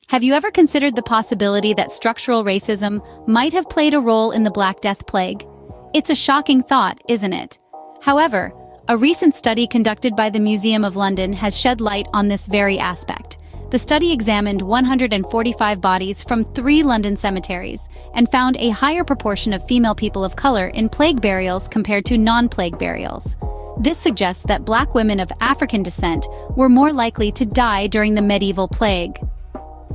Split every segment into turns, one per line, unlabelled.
Have you ever considered the possibility that structural racism might have played a role in the Black Death plague? It's a shocking thought, isn't it? However, a recent study conducted by the Museum of London has shed light on this very aspect. The study examined 145 bodies from 3 London cemeteries and found a higher proportion of female people of color in plague burials compared to non-plague burials. This suggests that Black women of African descent were more likely to die during the medieval plague.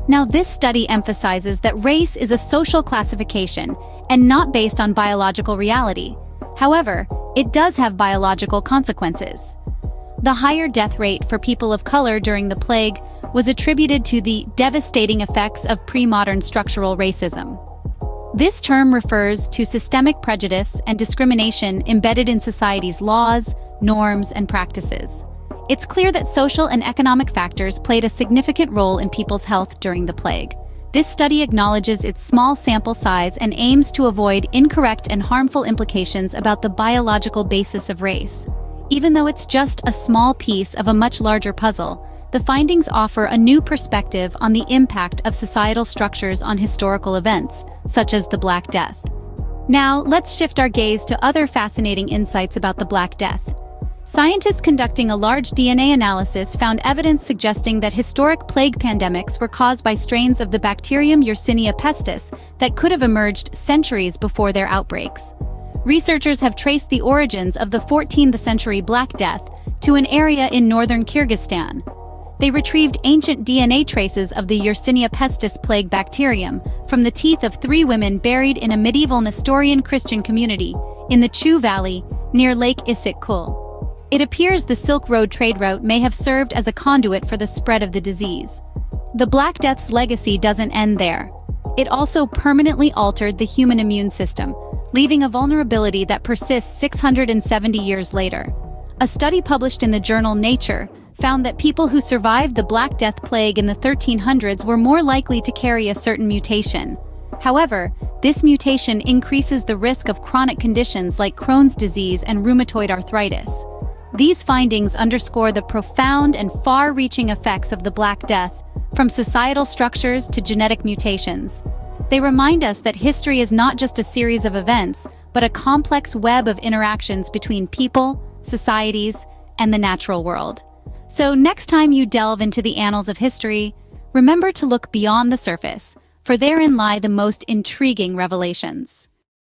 Now, this study emphasizes that race is a social classification and not based on biological reality. However, it does have biological consequences. The higher death rate for people of color during the plague was attributed to the devastating effects of pre-modern structural racism. This term refers to systemic prejudice and discrimination embedded in society's laws, norms, and practices. It's clear that social and economic factors played a significant role in people's health during the plague. This study acknowledges its small sample size and aims to avoid incorrect and harmful implications about the biological basis of race. Even though it's just a small piece of a much larger puzzle, the findings offer a new perspective on the impact of societal structures on historical events, such as the Black Death. Now, let's shift our gaze to other fascinating insights about the Black Death. Scientists conducting a large DNA analysis found evidence suggesting that historic plague pandemics were caused by strains of the bacterium Yersinia pestis that could have emerged centuries before their outbreaks. Researchers have traced the origins of the 14th century Black Death to an area in northern Kyrgyzstan. They retrieved ancient DNA traces of the Yersinia pestis plague bacterium from the teeth of 3 women buried in a medieval Nestorian Christian community in the Chu Valley near Lake Issyk-Kul. It appears the Silk Road trade route may have served as a conduit for the spread of the disease. The Black Death's legacy doesn't end there. It also permanently altered the human immune system, leaving a vulnerability that persists 670 years later. A study published in the journal Nature found that people who survived the Black Death plague in the 1300s were more likely to carry a certain mutation. However, this mutation increases the risk of chronic conditions like Crohn's disease and rheumatoid arthritis. These findings underscore the profound and far-reaching effects of the Black Death, from societal structures to genetic mutations. They remind us that history is not just a series of events, but a complex web of interactions between people, societies, and the natural world. So next time you delve into the annals of history, remember to look beyond the surface, for therein lie the most intriguing revelations.